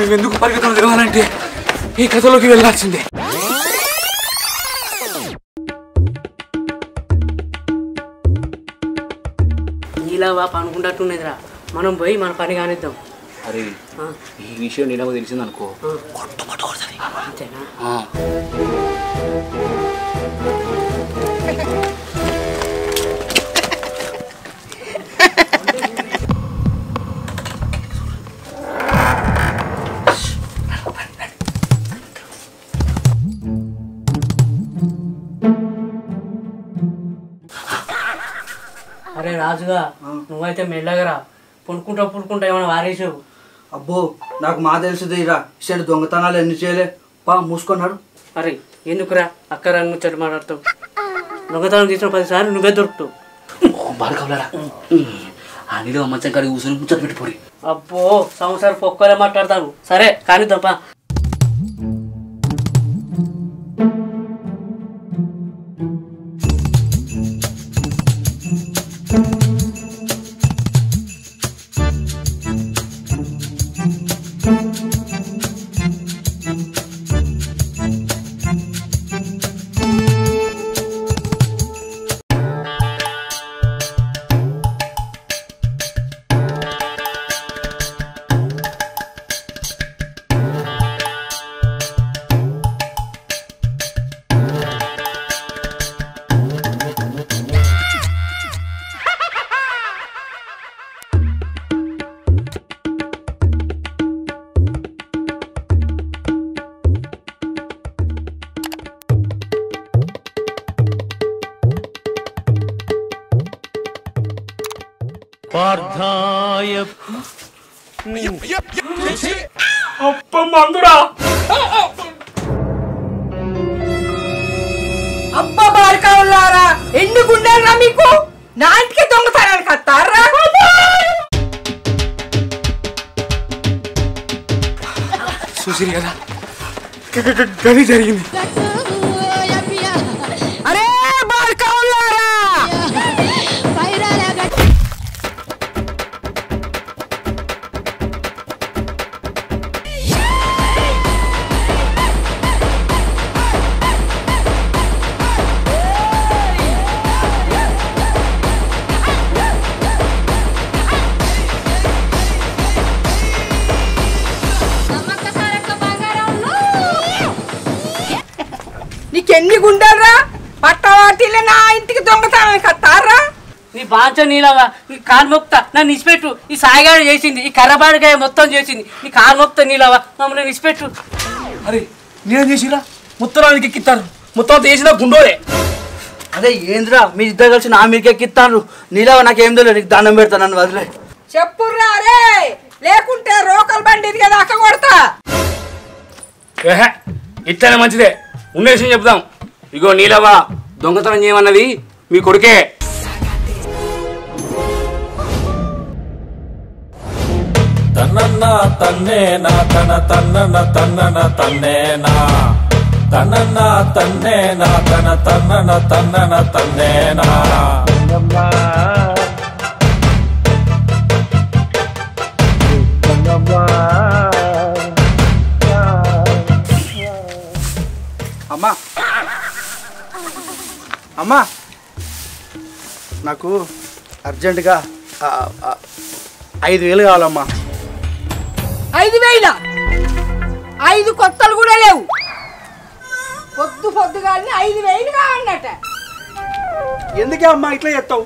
మనం ఎందుకు పరిగెత్తం తిరగాలంటే ఈ కథలోకి వెళ్ళాల్సిందే. నీలవ్వ పనుకుంటున్నదిరా, మనం పోయి మన పని కానిద్దాం. అరే ఈ విషయం నీలవ్వ తెలిసింది అనుకో, అంతేనా? అరే రాజుగా, నువ్వైతే మెల్లగరా, పుడుకుంటా ఏమైనా వారేసావు. అబ్బో నాకు మా తెలుసుదిరా, ఇసడు దొంగతనాలు ఎన్ని చేయలే, పా మూసుకున్నాడు. అరే ఎందుకురా అక్క రంగు చెడు మాట్లాడతావు? దొంగతనం తీసిన 10 సార్లు నువ్వే దొరుకుతావు. బాగా కావాలరా, ఆ నీలవ్వ మంచం కాడికి కూర్చొని ముచ్చట పెట్టిపోయి. అబ్బో సంవత్సరం పొక్కలే మాట్లాడతాను. సరే కానిద్దాంపా. మందురా అబ్బా బారకావులారా, ఎందుకుండారా మీకు? నా ఇంటికి దొంగతనానికి వస్తారా? చూసిరు కదా గది జరిగింది. అరే బారకావులారా, నీకెన్ని గుండెలరా? పట్టవాటిలో నా ఇంటికి దొంగతనానికి వస్తారా? నీ బాంచ నీలవ్వ, నీ కాలు మొక్తా, నన్ను ఇచ్చిపెట్టు. ఈ సాయిగాడు చేసింది, ఈ కర్రబాడికాయ మొత్తం చేసింది. నీ కాలు మొక్తా నీలవ్వ, మమ్మల్ని ఇచ్చిపెట్టు. అరే నేను చేసిరా, మొత్తానికి ఎక్కిస్తారు, మొత్తం చేసిన గుండోలే. అదే ఏంద్రా మీ ఇద్దరు కలిసి నా మీకు ఎక్కిస్తాను. నీలవ్వ నాకేం తెలియదు, నీకు దండం పెడతా, నన్ను వదిలే. చెప్పుర్రా రే, లేకుంటే రోకల్ బండి ఇదిగే దాకా కొడతా. ఇట్లనే మంచిదే, ఉన్న విషయం చెప్దాం. ఇగో నీలవ్వ దొంగతనం చేయమన్నది మీ కొడుకే. తన్నన్న తన్నేనా తన తన్నన తన్నన తన్నేనా, తన్నన్న తన్నేనా తన తన్నన తన్నన తన్నేనా. అమ్మా అమ్మా, నాకు అర్జెంటుగా 5,000 కావాలమ్మా. 5,000? 5 కొత్తలు కూడా లేవు. పొద్దుగానే 5,000 కావాలన్నట. ఎందుకే అమ్మా ఇట్లా చెప్తావు?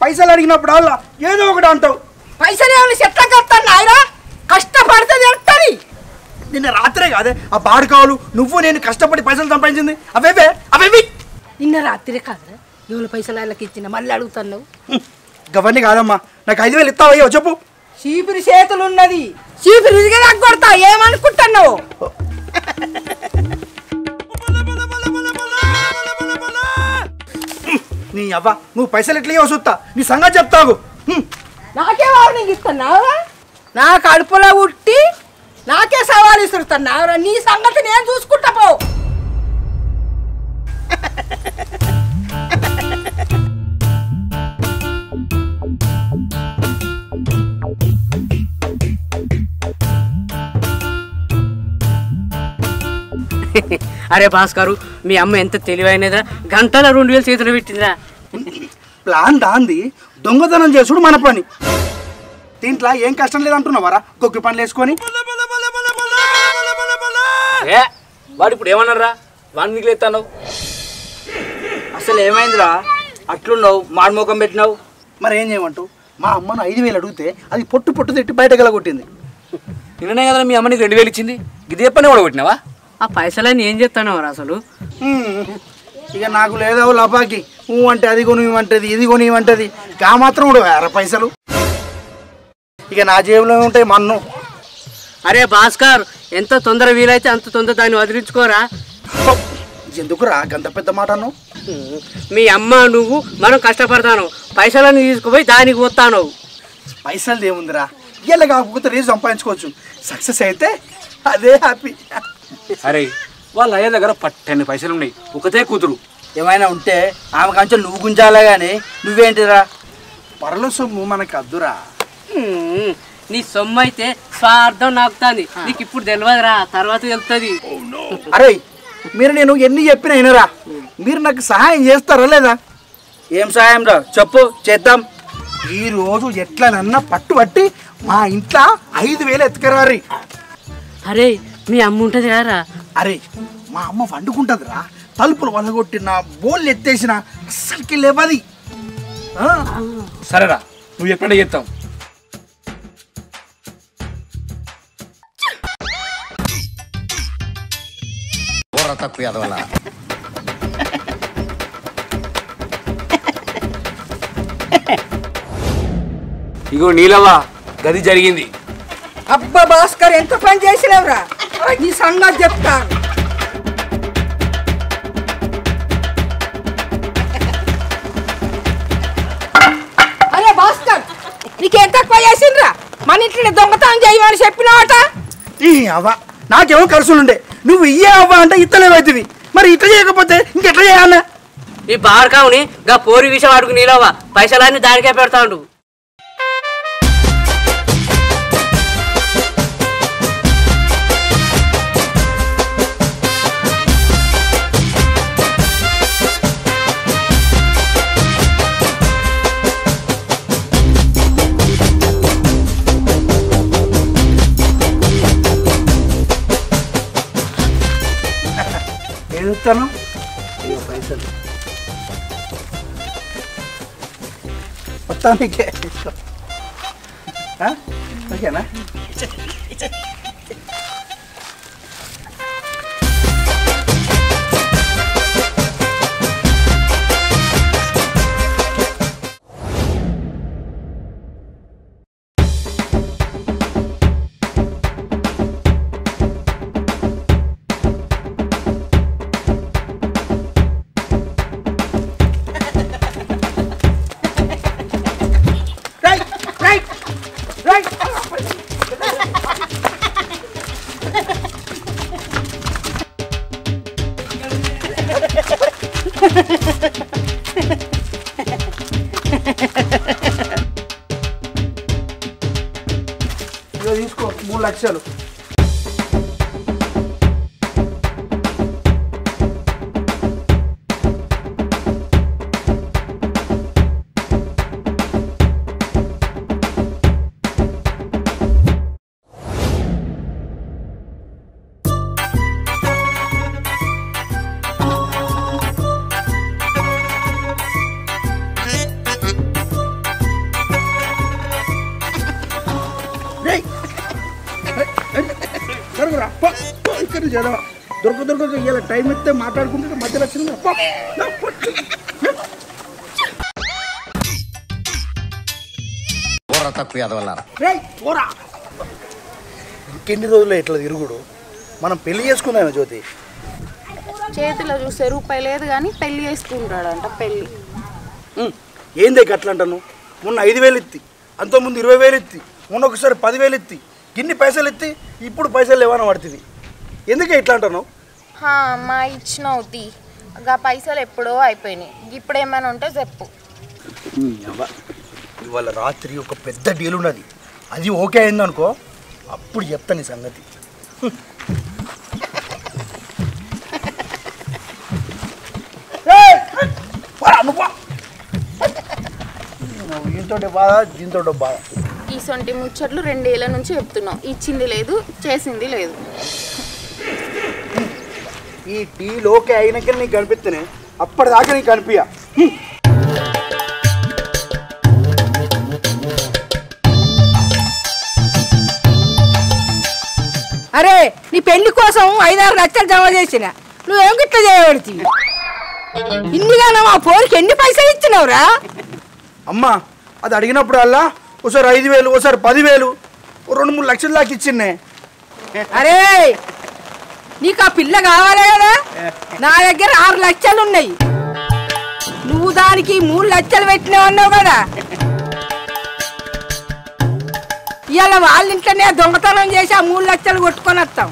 పైసలు అడిగినప్పుడు అలా ఏదో ఒకటి అంటావు. పైసలు ఏమైనా చెట్లకు వస్తాను నాయన, కష్టపడితే తెలుస్తుంది. నిన్న రాత్రే కాదే ఆ బాడుకావులు నువ్వు నేను కష్టపడి పైసలు సంపాదించింది అవేవే అవేవి. నిన్న రాత్రే కాదురా, ఎవరి పైసలు వాళ్ళకి ఇచ్చిన మళ్ళీ అడుగుతున్నావు. గవర్నీ కాదమ్మా, నాకు 5,000 ఇస్తావయ్యో చెప్పు. చీపురి చేతులు ఉన్నది, చీపురి ఇదిగా నాకు కొడతా, ఏమనుకుంటున్నావు? నీ అవ్వ నువ్వు పైసలు ఎట్లా చూస్తా, నీ సంగతి చెప్తావు. నాకే వార్నింగ్ ఇస్తున్నావురా? నా కడుపులో ఉట్టి నాకే సవాలు ఇస్తున్నావురా? నీ సంగతి నేను చూసుకుంటా పో. అరే భాస్కరు మీ అమ్మ ఎంత తెలివైనదిరా, గంటల 2000 చేతులు పెట్టిందిరా. ప్లాన్ దాంది, దొంగతనం చేసుడు మన పని. దీంట్లో ఏం కష్టం లేదంటున్నావారా? గొగ్గి పనులు వేసుకొని. ఏ వాడు ఇప్పుడు ఏమన్నారా? వాడిని మిగిలిస్తాను. అసలు ఏమైందిరా అట్లున్నావు, మాడుమోకం పెట్టినావు? మరి ఏం చేయమంటావు? మా అమ్మను 5000 అడిగితే అది పొట్టు పొట్టు తిట్టి బయట గలగొట్టింది. నిన్ననే కదా మీ అమ్మనికి 2000 ఇచ్చింది, ఇదే పని కూడా కొట్టినావా? ఆ పైసలన్నీ ఏం చేస్తాను అసలు? ఇక నాకు లేదా లపాకి, అంటే అది కొనివ్వమంటది, ఇది కొనివ్వమంటది. గా మాత్రం కూడా 6 పైసలు ఇక నా జేబులో ఉంటాయి మన్ను. అరే భాస్కర్, ఎంత తొందర వీలైతే అంత తొందర దాన్ని వదిలించుకోరా. ఎందుకురా గంత పెద్ద మాట అన్నావు? మీ అమ్మ నువ్వు మనం కష్టపడతాను, పైసలన్నీ తీసుకుపోయి దానికి పోతాను. పైసలు ఏముందిరా, ఇలా కాకపోతే రేపు సంపాదించుకోవచ్చు. సక్సెస్ అయితే అదే హ్యాపీ. అరే వాళ్ళ అయ్య దగ్గర పట్టని పైసలు ఉన్నాయి, ఒకతే కూతురు. ఏమైనా ఉంటే ఆమె కంచె నువ్వు గుంజాలా కానీ నువ్వేంటిరా? పరల సొమ్ము మనకు అద్దురా. నీ సొమ్ము అయితే స్వార్థం నాకుతుంది, నీకు ఇప్పుడు తెలియదురా, తర్వాత తెలుస్తుంది. అరే మీరు నేను ఎన్ని చెప్పినా వినరా? మీరు నాకు సహాయం చేస్తారా లేదా? ఏం సహాయం రా చెప్పు, చేద్దాం. ఈరోజు ఎట్లనన్నా పట్టుబట్టి మా ఇంట్లో 5000 ఎత్తుకరారి. అరే మీ అమ్మ ఉంటుంది కదా? అరే మా అమ్మ వండుకుంటుందిరా, తలుపులు వలగొట్టిన బోళ్ళు ఎత్తేసిన అస్సలకి లేవది. సరేరా, నువ్వు ఎప్పుడంటే చేస్తావు. తక్కువ ఎదవలా ఇగో నీలవ్వ గది జరిగింది. అబ్బా భాస్కర్ ఎంత పని చేసినవురా, నీ సంగతి చెప్తా. అరే భాస్కర్, నీకేం తక్కువ చేసిండ్రా? మన ఇంట్లో దొంగతనం చేయమని చెప్పినావట. ఈ అవ్వ నాకేమో ఖర్చులుండే, నువ్వు ఇయ్యే అవ్వ అంటే ఇత్తలేవైతివి. మరి ఇట్లా చేయకపోతే ఇంకెట్లా చేయాలన్నా? ఈ బార్కావుని గా పోరి విషయం అడుగు నీలవ్వ, పైసలన్నీ దానికే పెడతాడు. ఏడుస్తాను పైసలు మొత్తానికే ఓకేనా? తీసుకో 3 లక్షలు. దొరక ఇలా టైం ఇస్తే మాట్లాడుకుంటే మధ్యలో వచ్చింది. ఇంకెన్ని రోజులు ఇట్లా తిరుగుడు? మనం పెళ్లి చేసుకుందాం జ్యోతి. చేతిలో చూస్తే రూపాయి లేదు కానీ పెళ్లి చేసుకుంటాడంట. పెళ్లి ఏందే అట్లా అంటాను? మొన్న 5000 ఎత్తి, అంతకుముందు 20000 ఎత్తి, మొన్న ఒకసారి 10000 ఎత్తి, ఇన్ని పైసలు ఎత్తి ఇప్పుడు పైసలు ఏమైనా పడుతుంది. ఎందుకే ఇట్లా అంటాను? మా ఇచ్చినవుతి ఆ పైసలు ఎప్పుడో అయిపోయినాయి, ఇప్పుడు ఏమైనా ఉంటే చెప్పు. ఇవాళ రాత్రి ఒక పెద్ద డీల్ ఉన్నది, అది ఓకే అయిందనుకో అప్పుడు చెప్తాను ఈ సంగతి. దాంతో బాధ దీంతో బాధ. ఈ సొంటి ముచ్చట్లు 2 ఏళ్ల నుంచి చెప్తున్నావు, ఇచ్చింది లేదు చేసింది లేదు. ఈ టీ లోకే అయినాక నీకు కనిపిస్తేనే అప్పటిదాకా నీకు కనిపించా. అరే నీ పెళ్లి కోసం 5-6 లక్షలు జమ చేసిన, నువ్వేం గిట్లా చేయబడితే ఇన్నిగానో మా పోరికి ఎన్ని పైసలు ఇచ్చినావురా? అమ్మ అది అడిగినప్పుడు అల్లా ఒకసారి 5,000, ఒకసారి 10,000, 2-3 లక్షల దాకా ఇచ్చిండే. అరే నీకు ఆ పిల్ల కావాలే కదా, నా దగ్గర 6 లక్షలు ఉన్నాయి. నువ్వు దానికి 3 లక్షలు పెట్టినావు అన్నావు కదా. ఇవాళ వాళ్ళ ఇంట్లోనే దొంగతనం చేసి ఆ 3 లక్షలు కొట్టుకొని వస్తాం.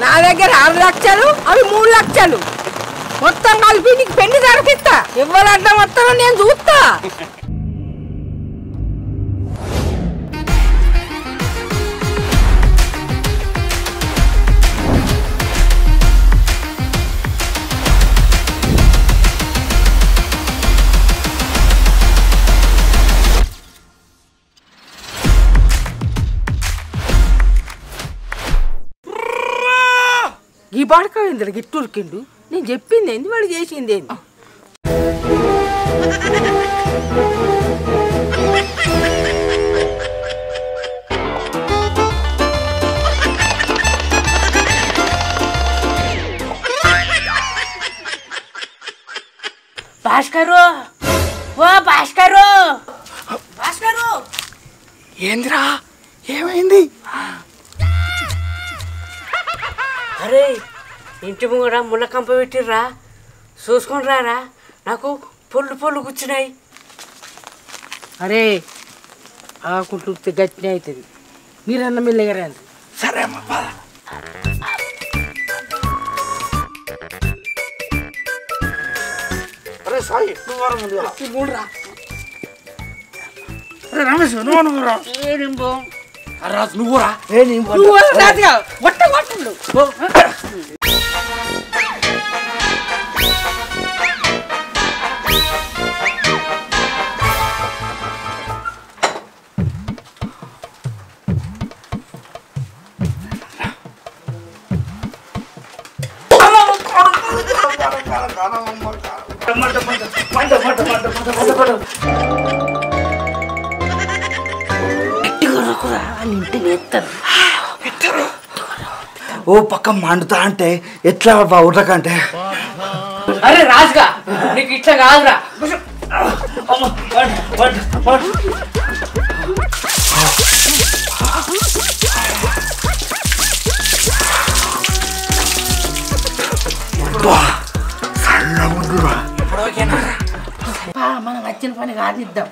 నా దగ్గర 6 లక్షలు, అవి 3 లక్షలు మొత్తం కలిపి నీకు పెళ్లి జరిపిస్తా. ఇవ్వాలంటే మొత్తం నేను చూస్తా. ఈ బాడక గిట్టురికిండు, నేను చెప్పింది ఏంది, వాడు చేసింది ఏంది? భాస్కరు, ఓ భాస్కరు, భాస్కరు. ఏందిరా ఏమైంది? అరే ఇంటి ముంగడ ముళ్ళ కంప పెట్టిర్రా, చూసుకొని రారా, నాకు పొల్లు కూర్చున్నాయి. అరే ఆకుంటుంటే గట్టినే అవుతుంది, మీరన్న మెల్లగరండి. సరే అమ్మ పద. అరే సాయి నువ్వు వారం ముందు రా. అరే రమేష్ నువ్వు రా. రాజు నువ్వు రా. ఓ పక్క మండుతా అంటే ఎట్లా ఉడకంటే? అరే రాజుగా నీకు ఇట్లా కాదురా. మనం వచ్చిన పని కాదిద్దాం.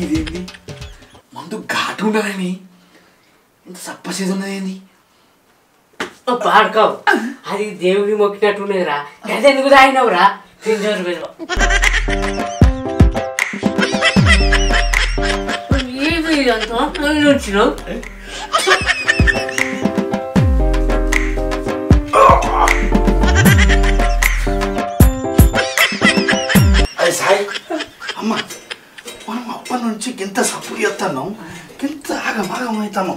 ఇదేంది మందు ఘాటు ఉండదని ఇంత సప్పసేది ఉన్నదేంది? పాడుకోవు, అది దేవుడిని మొక్కినట్టున్నదిరా. అదే ఎందుకు తాగినవురా? తింజోరు మీద ఏమి ఇదంతా వచ్చినావు? అరే సాయి అమ్మ, మనం అప్పటి నుంచి గింత సపోర్ట్ చేస్తున్నాం, గింత ఆగమాగం అవుతాము.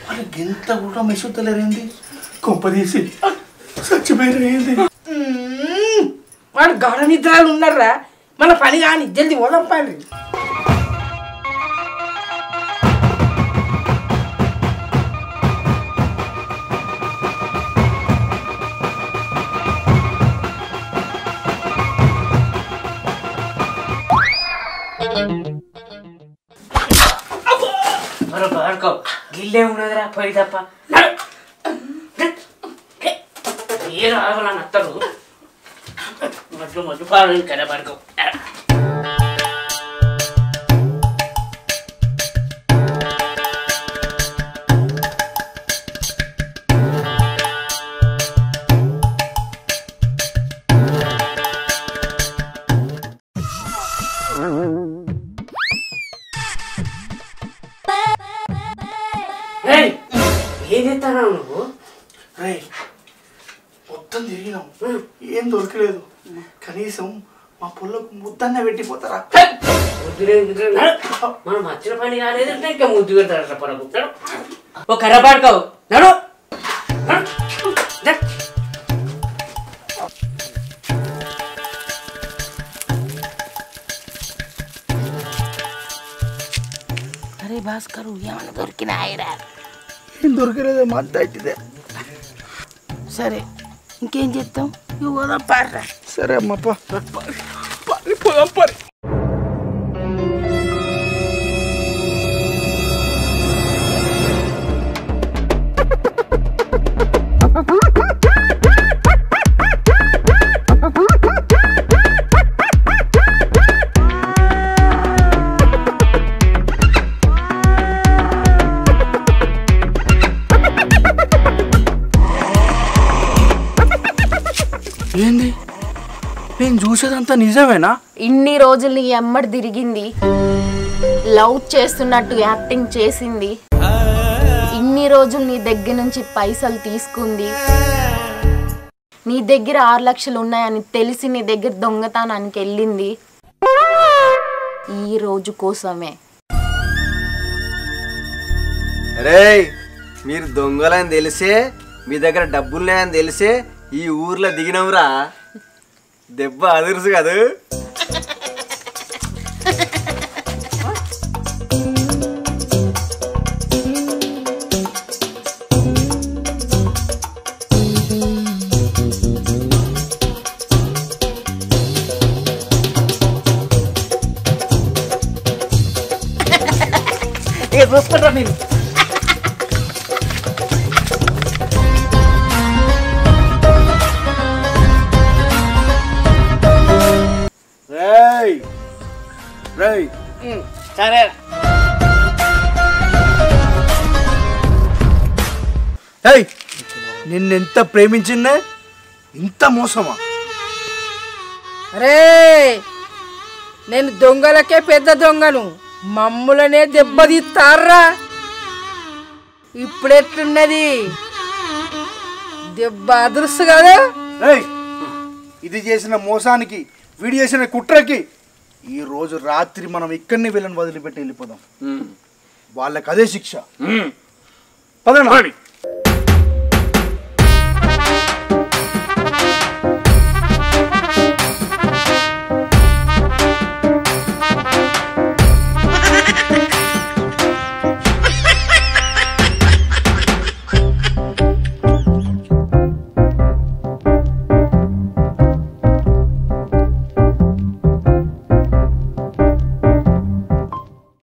మరి గింత కూడా మెసుతలేరేంది? కొంపదీసి చచ్చిపోయింది. వాడు గాఢ నిద్రలు ఉన్నారా? మన పని కానీ జల్ది ఓదం పని. మరో పాడుకోవు, గిల్లే ఉన్నదిరా పోయి తప్ప. ఏ రావాలని అత్తరు మధ్య మధ్య పాలు కరపడుకో ఏం చేస్తానా నువ్వు రే మొత్తం తిరిగినాం ఏం దొరకలేదు కనీసం మా పొల్లకు ముద్దన్న పెట్టిపోతారా మనం వచ్చిన పని కాలేదంటే ఇంకా ముద్దు పెడతారట పడకు ఓ కర్రపాడుకోవు నడు అరే భాస్కరు ఏమన్నా దొరికినాయిరా ఏం దొరకలేదు మద్ద అవుతుంది సరే ఇంకేం చేస్తాం ఇవ్వదా పాడరా సరే అమ్మ పోదాం పరి ఏంది నేను చూసేదంతా నిజమేనా ఇన్ని రోజులు నీ ఎమ్మడి తిరిగింది లవ్ చేస్తున్నట్టు యాక్టింగ్ చేసింది ఇన్ని రోజులు నీ దగ్గర నుంచి పైసలు తీసుకుంది నీ దగ్గర 6 లక్షలు ఉన్నాయని తెలిసి నీ దగ్గర దొంగతనానికి వెళ్ళింది ఈ రోజు కోసమే రేయ్ మీరు దొంగలని తెలిసే మీ దగ్గర డబ్బులున్నాయని తెలిసే ఈ ఊర్లో దిగినవురా దెబ్బ అదురుసు కాదు ఇక చూసుకుంటా నేను రేయ్ రేయ్ సరే ఏయ్ నిన్నెంత ప్రేమించిందే ఇంత మోసమా అరే నేను దొంగలకే పెద్ద దొంగను మమ్ములనే దెబ్బతీస్తారా ఇప్పుడెట్లున్నది దెబ్బ అదురుసు కదా ఏయ్ ఇది చేసిన మోసానికి వీడి చేసిన కుట్రకి ఈ రోజు రాత్రి మనం ఇక్కడిని వీళ్ళని వదిలిపెట్టి వెళ్ళిపోదాం వాళ్ళకి అదే శిక్ష పదండి